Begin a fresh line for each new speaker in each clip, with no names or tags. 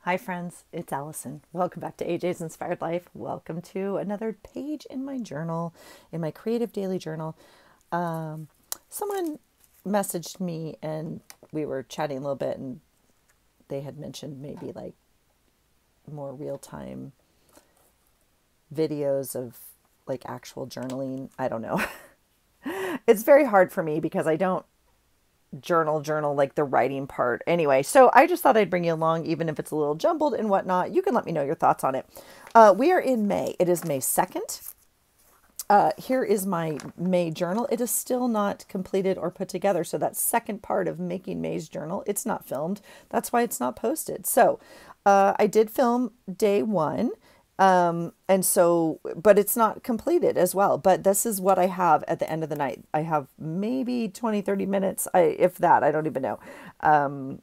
Hi friends, it's Allison. Welcome back to AJ's Inspired Life. Welcome to another page in my journal, in my creative daily journal. Someone messaged me and we were chatting a little bit, and they had mentioned maybe like more real-time videos of like actual journaling. I don't know. It's very hard for me because I don't journal like the writing part anyway. So I just thought I'd bring you along, even if it's a little jumbled and whatnot. You can let me know your thoughts on it. We are in May. It is May 2nd. Here is my May journal. It is still not completed or put together. So that second part of making May's journal, it's not filmed. That's why it's not posted. So I did film day one. And so, but it's not completed as well. But this is what I have at the end of the night. I have maybe 20, 30 minutes. If that, I don't even know. And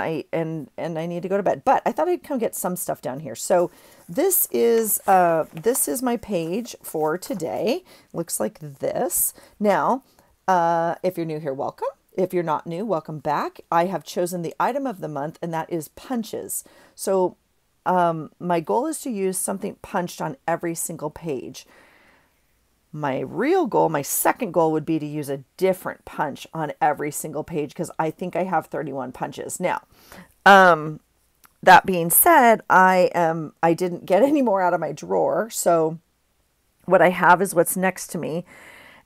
I need to go to bed, but I thought I'd come get some stuff down here. So this is my page for today. Looks like this. Now, if you're new here, welcome. If you're not new, welcome back. I have chosen the item of the month, and that is punches. So my goal is to use something punched on every single page. My real goal, my second goal, would be to use a different punch on every single page because I think I have 31 punches. Now, that being said, I didn't get any more out of my drawer. So what I have is what's next to me.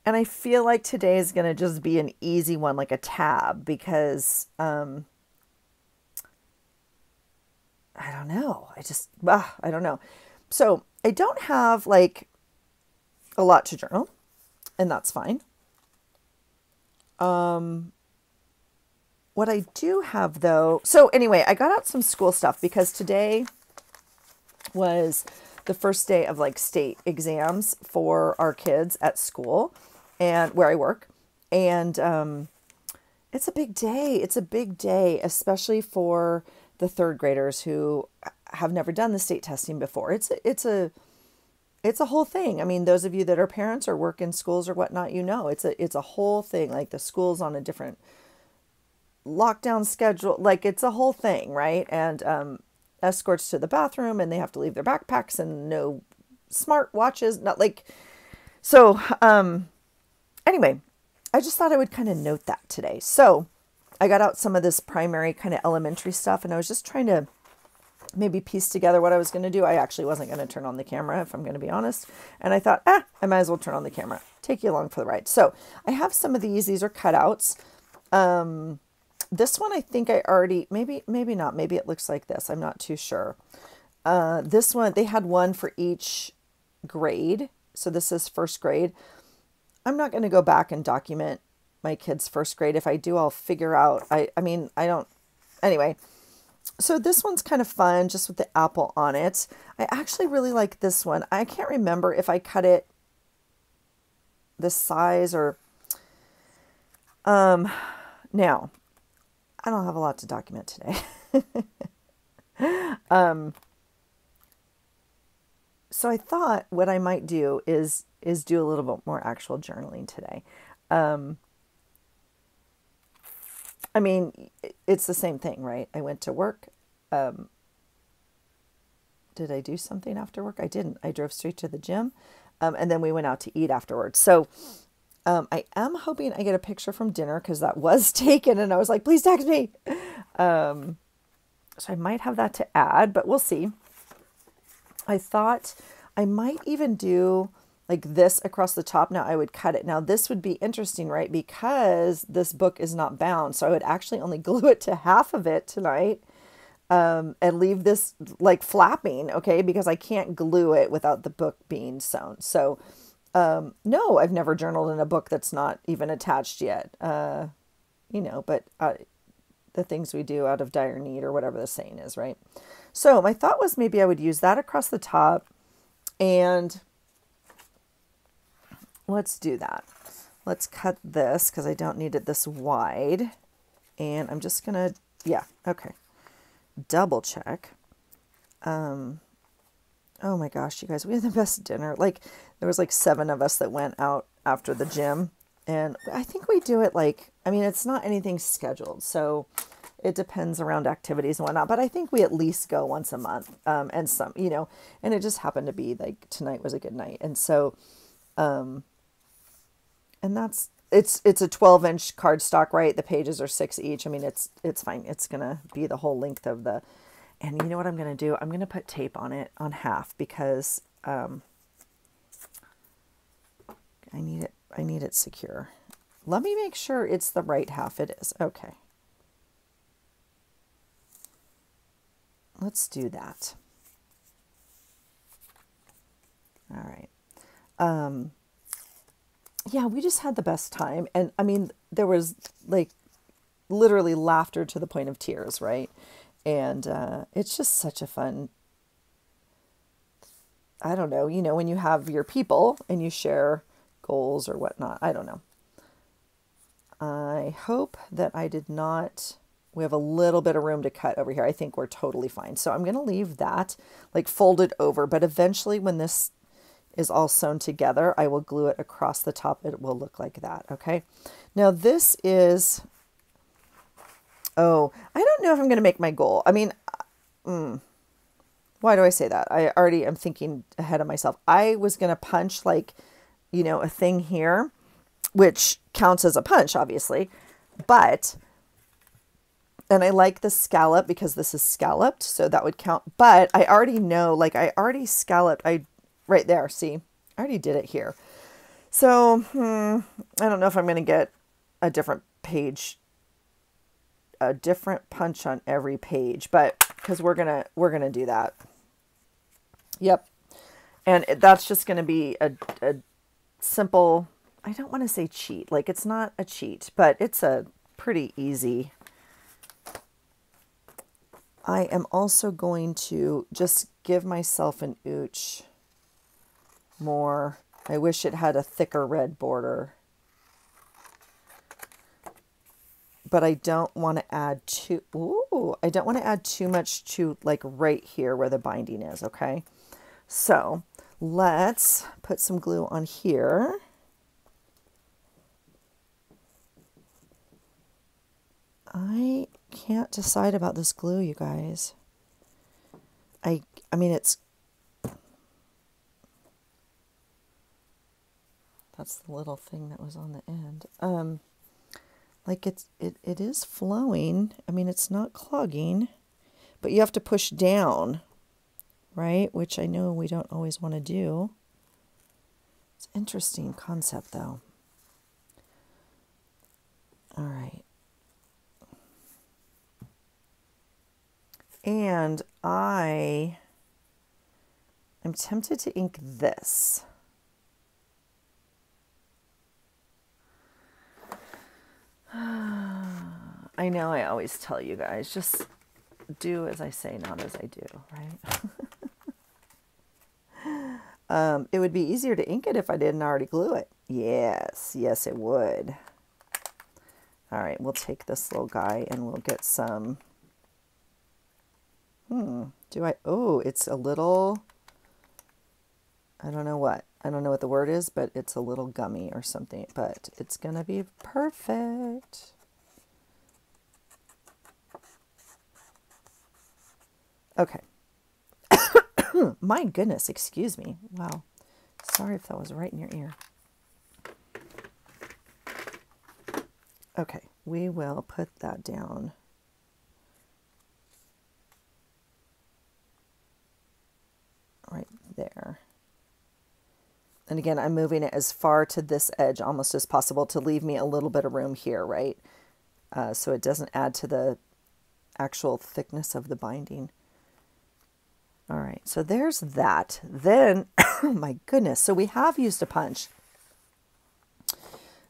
And I feel like today is going to just be an easy one, like a tab, because I don't know. I don't know. So I don't have like a lot to journal, and that's fine. What I do have though, so anyway, I got out some school stuff because today was the first day of like state exams for our kids at school and where I work. And it's a big day. It's a big day, especially for the third graders who have never done the state testing before. It's a whole thing. I mean, those of you that are parents or work in schools or whatnot, you know, it's a whole thing. Like the school's on a different lockdown schedule. Like it's a whole thing, right? And escorts to the bathroom, and they have to leave their backpacks and no smart watches. Not like so. Anyway, I just thought I would kind of note that today. So I got out some of this primary kind of elementary stuff, and I was just trying to maybe piece together what I was going to do. I actually wasn't going to turn on the camera, if I'm going to be honest. And I thought, I might as well turn on the camera, take you along for the ride. So I have some of these. These are cutouts. This one, I think I already, maybe not. Maybe it looks like this. I'm not too sure. This one, they had one for each grade. So this is first grade. I'm not going to go back and document my kids' first grade. If I do, I'll figure out. I don't. Anyway, so this one's kind of fun, just with the apple on it. I actually really like this one. I can't remember if I cut it this size or. Now, I don't have a lot to document today. So I thought what I might do is do a little bit more actual journaling today. I mean, it's the same thing, right? I went to work. Did I do something after work? I didn't. I drove straight to the gym. And then we went out to eat afterwards. So I am hoping I get a picture from dinner because that was taken. And I was like, please text me. So I might have that to add, but we'll see. I thought I might even do like this across the top. Now I would cut it. Now this would be interesting, right? Because this book is not bound. So I would actually only glue it to half of it tonight, and leave this like flapping. Okay. Because I can't glue it without the book being sewn. So, no, I've never journaled in a book that's not even attached yet. But the things we do out of dire need or whatever the saying is, right? So my thought was maybe I would use that across the top, and let's do that. Let's cut this because I don't need it this wide. And I'm just going to, yeah, okay. Double check. Oh my gosh, you guys, we had the best dinner. Like there was like 7 of us that went out after the gym. And I think we do it like, I mean, it's not anything scheduled. So it depends around activities and whatnot, but I think we at least go once a month, and some, you know, and it just happened to be like tonight was a good night. And so, and that's, it's a 12-inch cardstock, right? The pages are 6 each. I mean, it's fine. It's going to be the whole length of the, and you know what I'm going to do? I'm going to put tape on it on half because, I need it secure. Let me make sure it's the right half. It is. Okay. Let's do that. All right. Yeah, we just had the best time. And I mean, there was like literally laughter to the point of tears, right? And it's just such a fun, I don't know, you know, when you have your people and you share goals or whatnot. I don't know. I hope that I did not, we have a little bit of room to cut over here. I think we're totally fine. So I'm going to leave that like folded over, but eventually when this is all sewn together, I will glue it across the top. It will look like that. Okay. Now this is, oh, I don't know if I'm going to make my goal. I mean, why do I say that? I already am thinking ahead of myself. I was going to punch like, you know, a thing here, which counts as a punch, obviously, but, and I like the scallop because this is scalloped, so that would count, but I already know, like I already scalloped, right there, see, I already did it here. So, I don't know if I'm going to get a different page, a different punch on every page, but because we're going to do that. Yep. And that's just going to be a simple, I don't want to say cheat, like it's not a cheat, but it's a pretty easy. I am also going to just give myself an ooch more. I wish it had a thicker red border, but I don't want to add too, I don't want to add too much to like right here where the binding is. Okay. So let's put some glue on here. I can't decide about this glue, you guys. I mean, it's, that's the little thing that was on the end. Like it is flowing. I mean, it's not clogging, but you have to push down, right? Which I know we don't always want to do. It's an interesting concept though. All right. And I'm tempted to ink this. I know I always tell you guys, just do as I say, not as I do, right? It would be easier to ink it if I didn't already glue it. Yes, yes, it would. All right, we'll take this little guy and we'll get some. Oh, it's a little, I don't know what the word is, but it's a little gummy or something, but it's going to be perfect. Okay. My goodness, excuse me. Wow. Sorry if that was right in your ear. Okay, we will put that down. Right there. And again, I'm moving it as far to this edge almost as possible to leave me a little bit of room here, right? So it doesn't add to the actual thickness of the binding. All right, so there's that. Then, oh my goodness, so we have used a punch.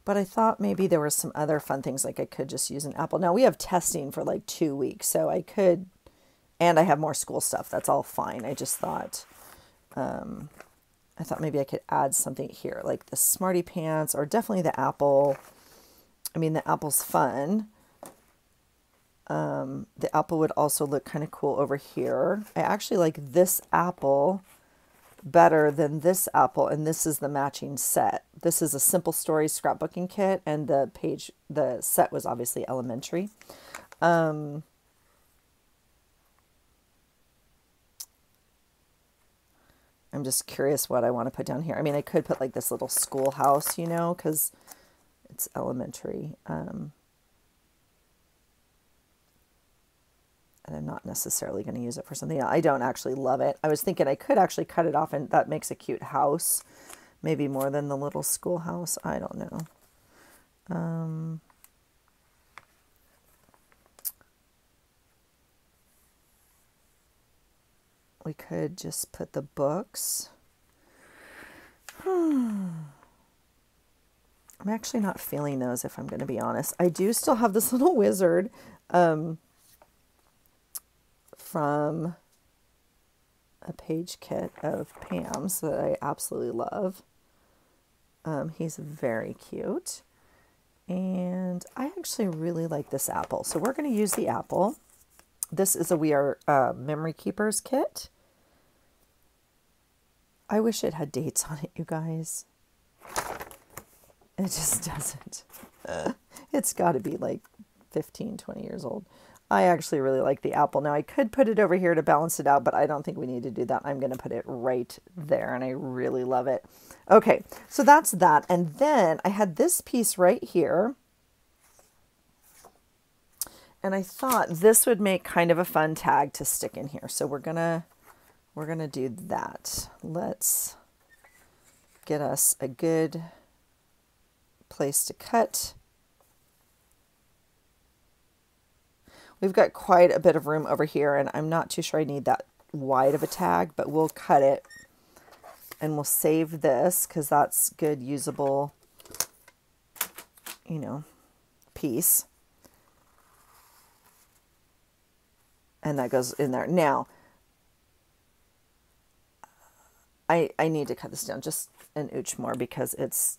But I thought maybe there were some other fun things, like I could just use an apple. Now, we have testing for like 2 weeks, so I could, and I have more school stuff. That's all fine. I just thought, maybe I could add something here, like the Smarty Pants, or definitely the apple. I mean, the apple's fun. The apple would also look kind of cool over here. I actually like this apple better than this apple, and this is the matching set. This is a Simple Stories scrapbooking kit, and the set was obviously elementary. I'm just curious what I want to put down here. I mean, I could put like this little schoolhouse, you know, because it's elementary. And I'm not necessarily going to use it for something else. I don't actually love it. I was thinking I could actually cut it off and that makes a cute house. Maybe more than the little schoolhouse. I don't know. We could just put the books. I'm actually not feeling those, if I'm going to be honest. I do still have this little wizard from a page kit of Pam's that I absolutely love. He's very cute. And I actually really like this apple. So we're going to use the apple. This is a We Are Memory Keepers kit. I wish it had dates on it, you guys. It just doesn't. It's got to be like 15, 20 years old. I actually really like the apple. Now, I could put it over here to balance it out, but I don't think we need to do that. I'm going to put it right there, and I really love it. Okay, so that's that. And then I had this piece right here, and I thought this would make kind of a fun tag to stick in here. So we're gonna do that. Let's get us a good place to cut. We've got quite a bit of room over here, and I'm not too sure I need that wide of a tag, but we'll cut it and we'll save this because that's good usable, you know, piece. And that goes in there. Now, I need to cut this down just an inch more because it's,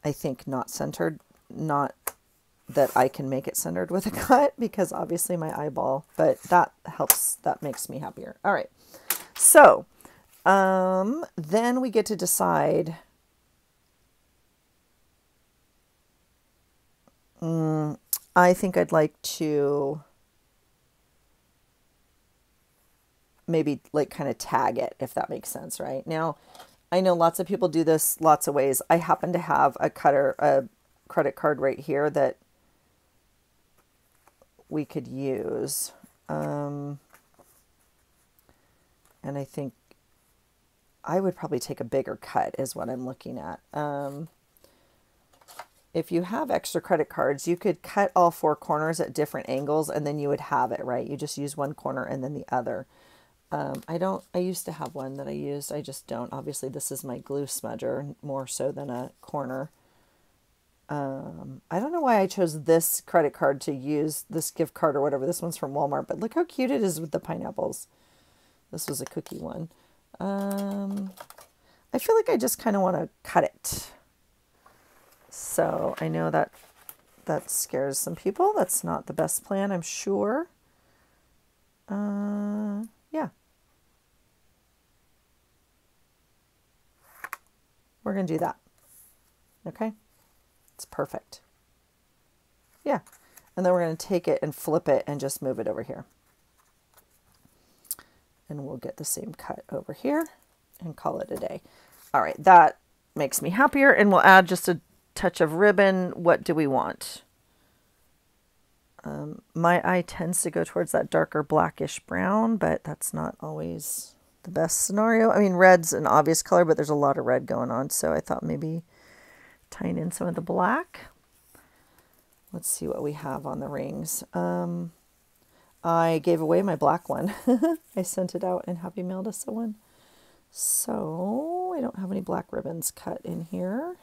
I think, not centered. Not that I can make it centered with a cut because obviously my eyeball, but that helps. That makes me happier. All right. So then we get to decide. I think I'd like to maybe like kind of tag it, if that makes sense, right? Now, I know lots of people do this lots of ways. I happen to have a credit card right here that we could use. And I think I would probably take a bigger cut is what I'm looking at. If you have extra credit cards, you could cut all four corners at different angles and then you would have it, right? You just use one corner and then the other. I used to have one that I used. I just don't. Obviously, this is my glue smudger more so than a corner. I don't know why I chose this credit card to use, this gift card or whatever. This one's from Walmart, but look how cute it is with the pineapples. This was a cookie one. I feel like I just kind of want to cut it. So I know that scares some people. That's not the best plan, I'm sure. Yeah. We're going to do that. Okay. It's perfect. Yeah. And then we're going to take it and flip it and just move it over here. And we'll get the same cut over here and call it a day. All right. That makes me happier. And we'll add just a touch of ribbon. What do we want? My eye tends to go towards that darker blackish brown, but that's not always the best scenario. I mean, red's an obvious color, but there's a lot of red going on. So I thought maybe tying in some of the black. Let's see what we have on the rings. I gave away my black one. I sent it out and Happy Mail to someone. So I don't have any black ribbons cut in here.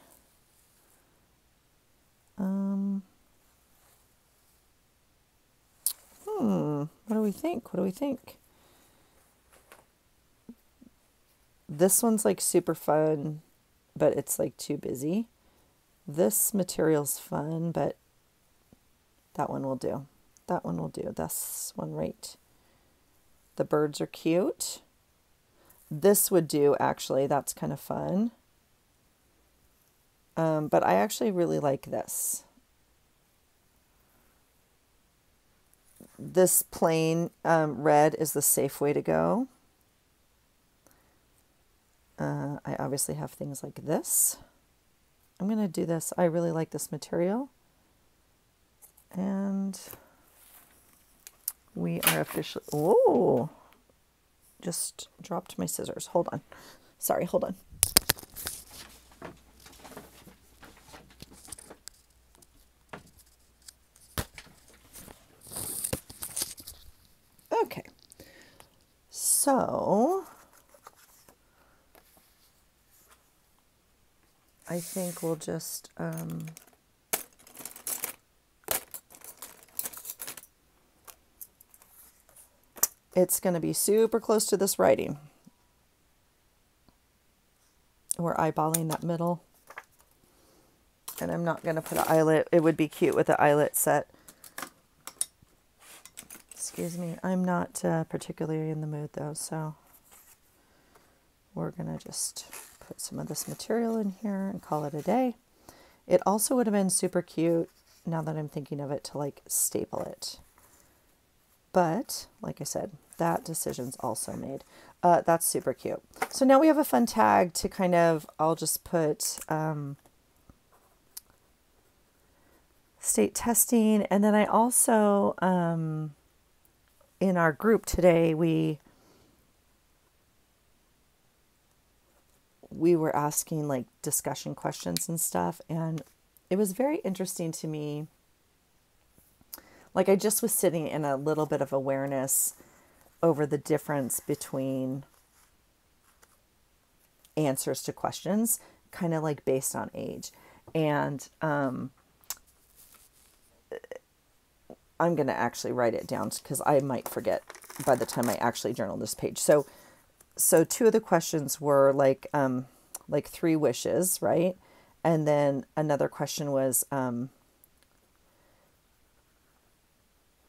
What do we think? What do we think? This one's like super fun, but it's like too busy. This material's fun, but that one will do. That one will do. This one right. The birds are cute. This would do, actually. That's kind of fun. But I actually really like this. This plain red is the safe way to go. I obviously have things like this. I'm going to do this. I really like this material. And we are officially... Oh, just dropped my scissors. Hold on. Sorry, hold on. Okay. So... I think we'll just... it's going to be super close to this writing. We're eyeballing that middle. And I'm not going to put an eyelet. It would be cute with an eyelet set. Excuse me. I'm not particularly in the mood though, so we're going to just put some of this material in here and call it a day. It also would have been super cute, now that I'm thinking of it, to like staple it. But like I said, that decision's also made. That's super cute. So now we have a fun tag to kind of, I'll just put state testing. And then I also, in our group today, we were asking like discussion questions and stuff. And it was very interesting to me. Like I just was sitting in a little bit of awareness over the difference between answers to questions, kind of like based on age. And I'm going to actually write it down because I might forget by the time I actually journal this page. So two of the questions were like 3 wishes, right? And then another question was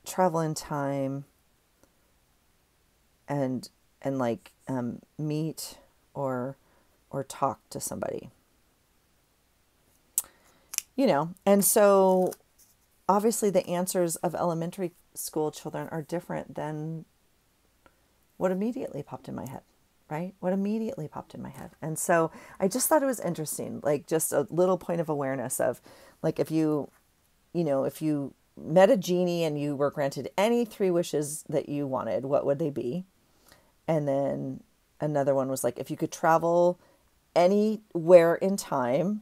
travel in time and like meet or talk to somebody. You know, and so obviously the answers of elementary school children are different than what immediately popped in my head, right? What immediately popped in my head. And so I just thought it was interesting, like just a little point of awareness of like, if you met a genie and you were granted any 3 wishes that you wanted, what would they be? And then another one was like, if you could travel anywhere in time,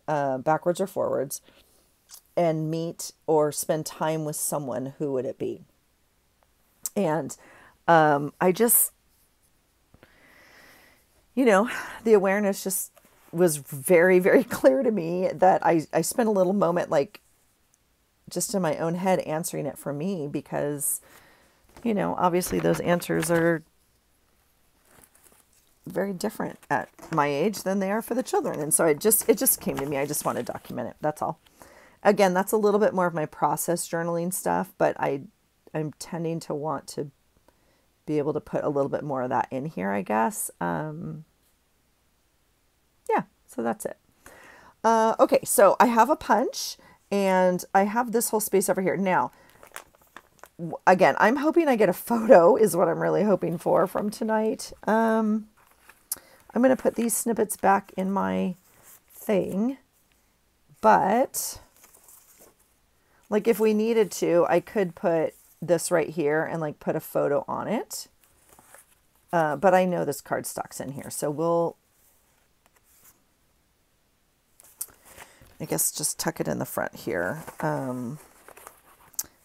backwards or forwards, and meet or spend time with someone, who would it be? And I just, the awareness just was very, very clear to me that I spent a little moment like just in my own head answering it for me because, obviously those answers are very different at my age than they are for the children. And so it just came to me. I just want to document it. That's all. Again, that's a little bit more of my process journaling stuff, but I'm tending to want to be able to put a little bit more of that in here, I guess. Yeah, so that's it. Okay, so I have a punch and I have this whole space over here. Now, again, I'm hoping I get a photo is what I'm really hoping for from tonight. I'm going to put these snippets back in my thing, but like if we needed to, I could put this right here and like put a photo on it. But I know this cardstock's in here, so I guess just tuck it in the front here.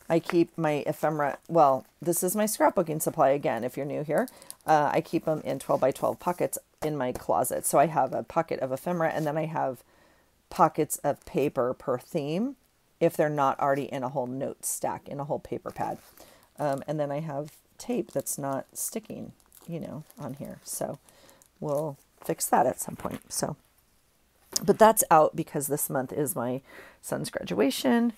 I keep my ephemera, well, this is my scrapbooking supply again, if you're new here. I keep them in 12 by 12 pockets in my closet. So I have a pocket of ephemera and then I have pockets of paper per theme if they're not already in a whole note stack, in a whole paper pad. And then I have tape that's not sticking, on here. So we'll fix that at some point. So, but that's out because this month is my son's graduation.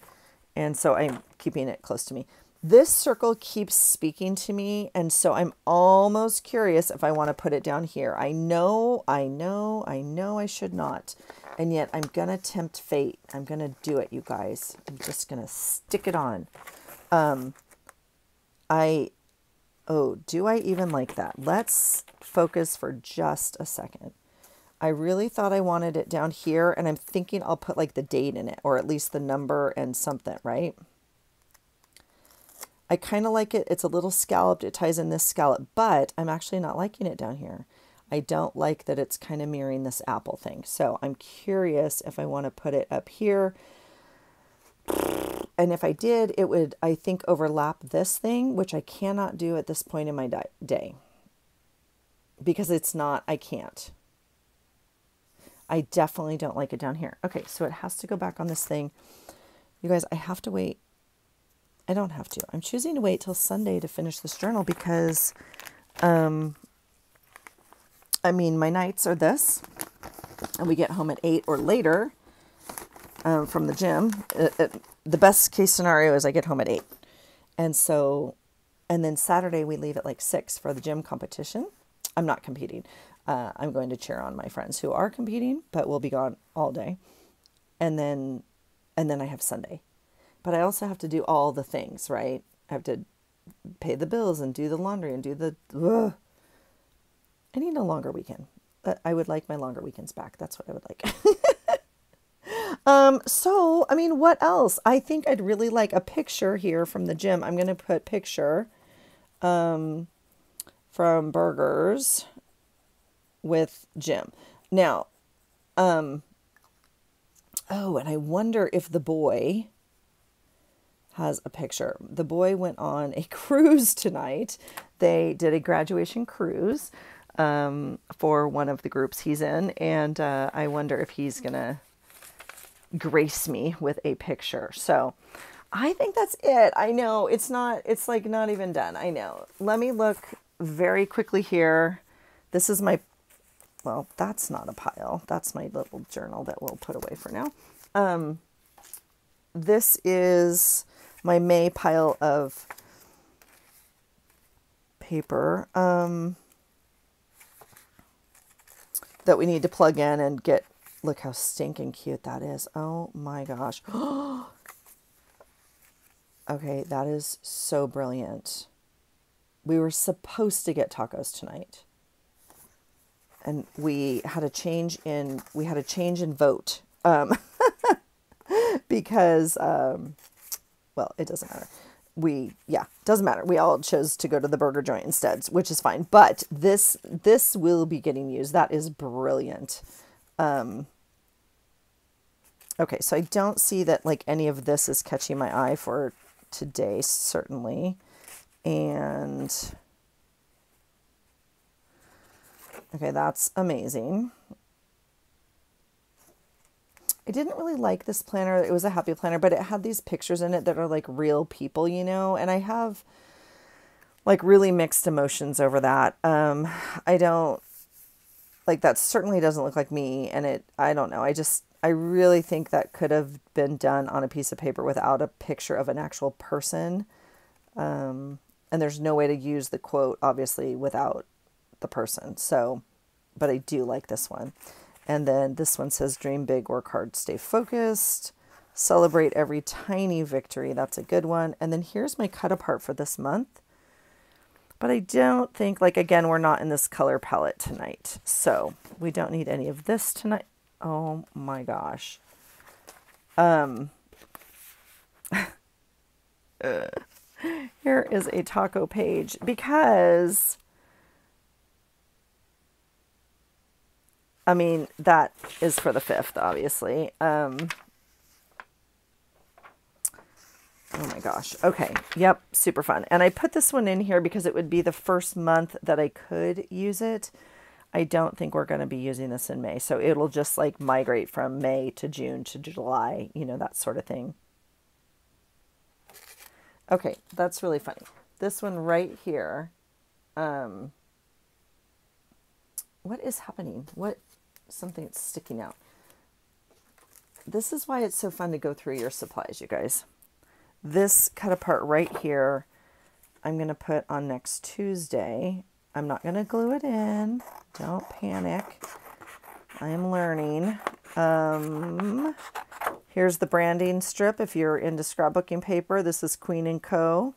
And so I'm keeping it close to me. This circle keeps speaking to me, and so I'm almost curious if I want to put it down here. I know I should not. And yet I'm going to tempt fate. I'm going to do it, you guys. I'm just going to stick it on. Oh, do I even like that? Let's focus for just a second. I really thought I wanted it down here, and I'm thinking I'll put like the date in it, or at least the number and something, right? I kind of like it. It's a little scalloped. It ties in this scallop, but I'm actually not liking it down here. I don't like that it's kind of mirroring this apple thing. So I'm curious if I want to put it up here. And if I did, it would, I think, overlap this thing, which I cannot do at this point in my day. Because it's not, I can't. I definitely don't like it down here. Okay, so it has to go back on this thing. You guys, I have to wait. I don't have to. I'm choosing to wait till Sunday to finish this journal because, I mean, my nights are this, and we get home at 8 or later from the gym. The best case scenario is I get home at 8. And so, and then Saturday we leave at like 6 for the gym competition. I'm not competing. I'm going to cheer on my friends who are competing, but we'll be gone all day. And then I have Sunday. But I also have to do all the things, right? I have to pay the bills and do the laundry and do the... Ugh. I need a longer weekend. I would like my longer weekends back. That's what I would like. So, I mean, what else? I think I'd really like a picture here from the gym. I'm going to put picture from Burgers with Jim. Now, oh, and I wonder if the boy has a picture. The boy went on a cruise tonight. They did a graduation cruise for one of the groups he's in, and I wonder if he's going to grace me with a picture. So I think that's it. I know it's like not even done. I know. Let me look very quickly here. This is my, well, that's not a pile. That's my little journal that we'll put away for now. This is my May pile of paper that we need to plug in and get. Look how stinking cute that is. Oh my gosh. Okay, that is so brilliant. We were supposed to get tacos tonight. And we had a change in vote. Because well, it doesn't matter. Doesn't matter. We all chose to go to the burger joint instead, which is fine. But this will be getting used. That is brilliant. Okay, so I don't see that like any of this is catching my eye for today, certainly. And okay, that's amazing. I didn't really like this planner. It was a happy planner, but it had these pictures in it that are like real people, you know, and I have like really mixed emotions over that. I don't like that certainly doesn't look like me, and I don't know. I really think that could have been done on a piece of paper without a picture of an actual person. And there's no way to use the quote, obviously, without the person. So, but I do like this one. And then this one says, dream big, work hard, stay focused, celebrate every tiny victory. That's a good one. And then here's my cut apart for this month. But I don't think, like, again, we're not in this color palette tonight. So we don't need any of this tonight. Oh my gosh. Here is a taco page because, I mean, that is for the 5th, obviously. Oh my gosh. Okay. Yep. Super fun. And I put this one in here because it would be the first month that I could use it. I don't think we're going to be using this in May. So it'll just like migrate from May to June to July, you know, that sort of thing. Okay. That's really funny. This one right here. What is happening? Something's sticking out. This is why it's so fun to go through your supplies, you guys. This cut apart right here, I'm going to put on next Tuesday. I'm not going to glue it in. Don't panic. I am learning. Here's the branding strip if you're into scrapbooking paper. This is Queen & Co.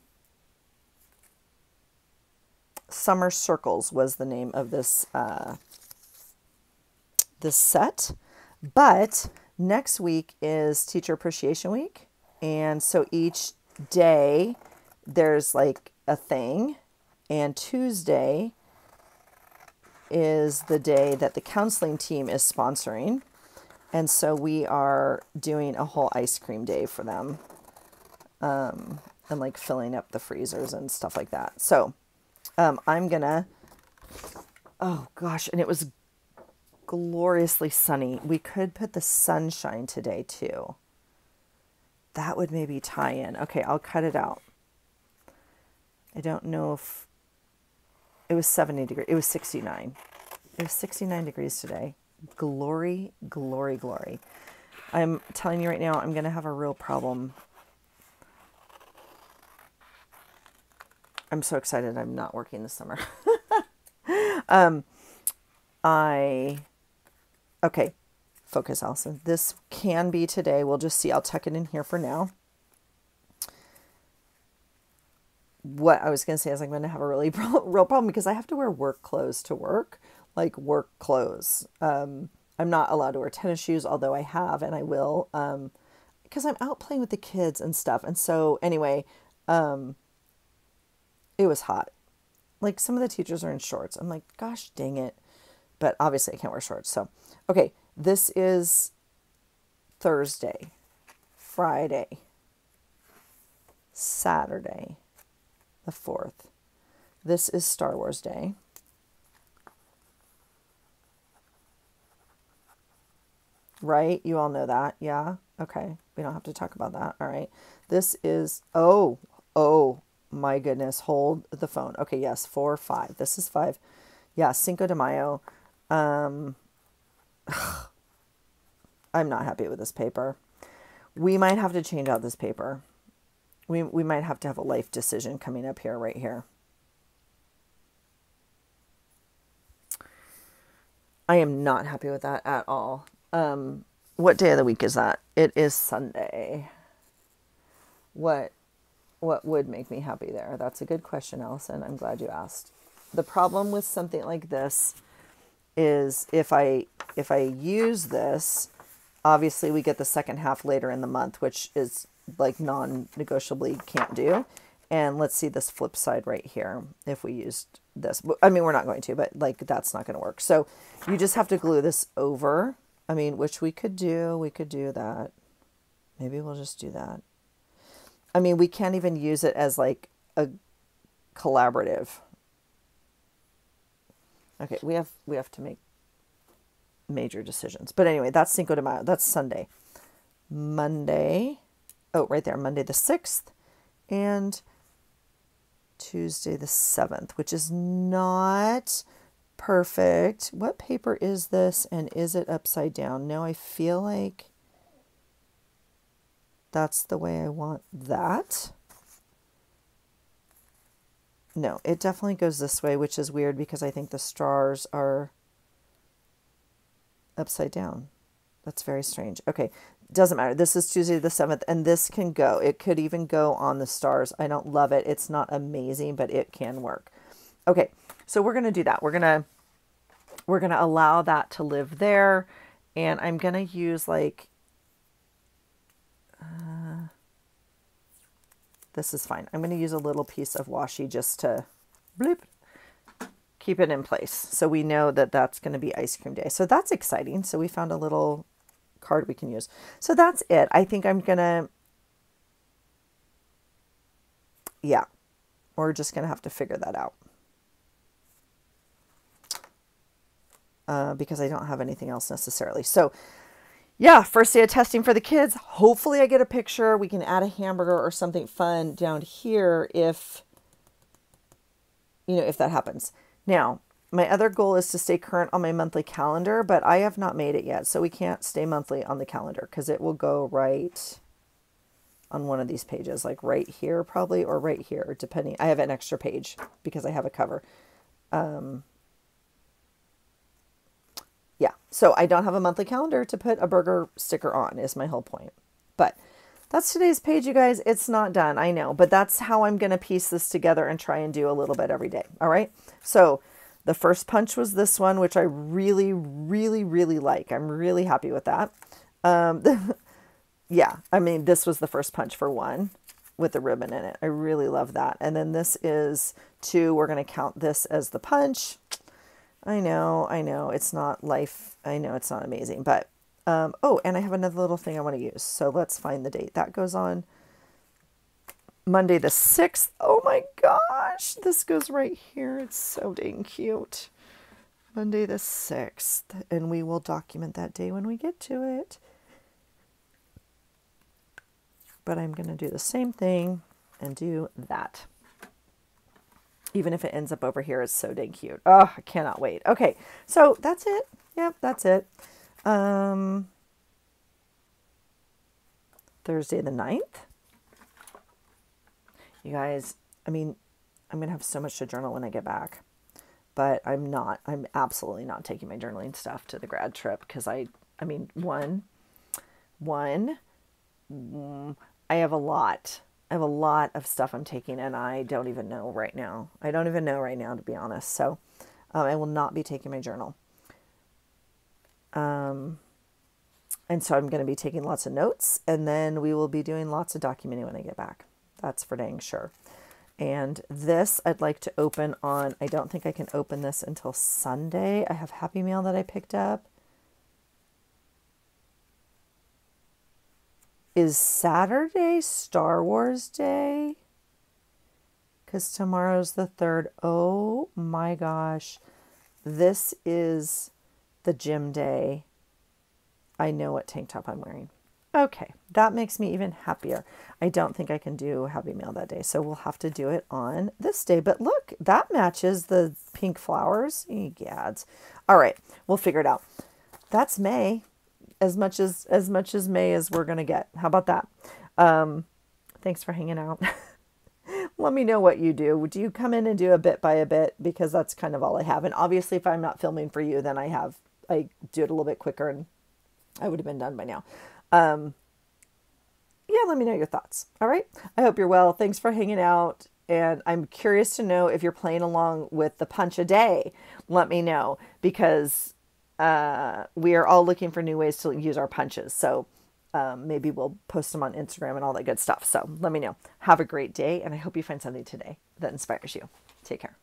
Summer Circles was the name of this this set. But next week is Teacher Appreciation Week. And so each day there's like a thing. And Tuesday is the day that the counseling team is sponsoring. And so we are doing a whole ice cream day for them. And like filling up the freezers and stuff like that. So I'm gonna, oh gosh, and it was gloriously sunny. We could put the sunshine today too. That would maybe tie in. Okay, I'll cut it out. I don't know if it was 70 degrees. It was 69. It was 69 degrees today. Glory, glory, glory. I'm telling you right now, I'm going to have a real problem. I'm so excited I'm not working this summer. Okay, focus, Allison. This can be today. We'll just see. I'll tuck it in here for now. What I was going to say is I'm going to have a really real problem because I have to wear work clothes to work, like work clothes. I'm not allowed to wear tennis shoes, although I have and I will, because I'm out playing with the kids and stuff. And so anyway, it was hot. Like some of the teachers are in shorts. I'm like, gosh, dang it. But obviously I can't wear shorts. So, okay, this is Thursday, Friday, Saturday, the 4th. This is Star Wars Day. Right? You all know that. Yeah. Okay. We don't have to talk about that. All right. This is, oh my goodness. Hold the phone. Okay. Yes. 4, 5. This is 5. Yeah. Cinco de Mayo. I'm not happy with this paper. We might have to change out this paper. We might have to have a life decision coming up here, right here. I am not happy with that at all. What day of the week is that? It is Sunday. What would make me happy there? That's a good question, Allison. I'm glad you asked. The problem with something like this is if I use this, obviously we get the second half later in the month, which is like non-negotiably can't do. And let's see this flip side right here. If we used this, I mean, we're not going to, but like, that's not going to work. So you just have to glue this over. I mean, which we could do that. Maybe we'll just do that. I mean, we can't even use it as like a collaborative. Okay. We have to make major decisions, but anyway, that's Cinco de Mayo. That's Sunday, Monday. Oh, right there. Monday the 6th and Tuesday the 7th, which is not perfect. What paper is this? And is it upside down? No, I feel like that's the way I want that. No, it definitely goes this way, which is weird because I think the stars are upside down. That's very strange. Okay, doesn't matter. This is Tuesday the 7th, and this can go. It could even go on the stars. I don't love it. It's not amazing, but it can work. Okay, so we're going to do that. We're going to allow that to live there, and I'm going to use like, this is fine. I'm going to use a little piece of washi just to bloop, keep it in place. So we know that that's going to be ice cream day. So that's exciting. So we found a little card we can use. So that's it. I think I'm going to, yeah, we're just going to have to figure that out. Because I don't have anything else necessarily. So yeah, first day of testing for the kids. Hopefully I get a picture. We can add a hamburger or something fun down here if, you know, if that happens. Now, my other goal is to stay current on my monthly calendar, but I have not made it yet. So we can't stay monthly on the calendar because it will go right on one of these pages, like right here probably, or right here, depending. I have an extra page because I have a cover. Yeah, so I don't have a monthly calendar to put a burger sticker on is my whole point. But that's today's page, you guys. It's not done, I know, but that's how I'm going to piece this together and try and do a little bit every day. All right. So the first punch was this one, which I really, really, really like. I'm really happy with that. Yeah, I mean, this was the first punch for one with the ribbon in it. I really love that. And then this is 2. We're going to count this as the punch. I know, it's not life. I know it's not amazing, but, oh, and I have another little thing I want to use. So let's find the date. That goes on Monday the 6th. Oh my gosh, this goes right here. It's so dang cute. Monday the 6th, and we will document that day when we get to it. But I'm going to do the same thing and do that. Even if it ends up over here, it's so dang cute. Oh, I cannot wait. Okay, so that's it. Yep, that's it. Thursday the 9th. You guys, I mean, I'm going to have so much to journal when I get back. But I'm absolutely not taking my journaling stuff to the grad trip because I mean, one, I have a lot of stuff I'm taking, and I don't even know right now. To be honest. So I will not be taking my journal. And so I'm going to be taking lots of notes, and then we will be doing lots of documenting when I get back. That's for dang sure. And this I'd like to open on, I don't think I can open this until Sunday. I have Happy Mail that I picked up. Is Saturday Star Wars Day? Because tomorrow's the 3rd. Oh my gosh. This is the gym day. I know what tank top I'm wearing. Okay, that makes me even happier. I don't think I can do Happy Mail that day, so we'll have to do it on this day. But look, that matches the pink flowers. Egads. All right, we'll figure it out. That's May. As much as May as we're gonna get. How about that? Thanks for hanging out. Let me know what you do. Do you come in and do a bit by a bit? Because that's kind of all I have. And obviously, if I'm not filming for you, then I do it a little bit quicker, and I would have been done by now. Yeah, let me know your thoughts. All right. I hope you're well. Thanks for hanging out. And I'm curious to know if you're playing along with the punch a day. Let me know, because we are all looking for new ways to use our punches. So maybe we'll post them on Instagram and all that good stuff. So let me know. Have a great day, and I hope you find something today that inspires you. Take care.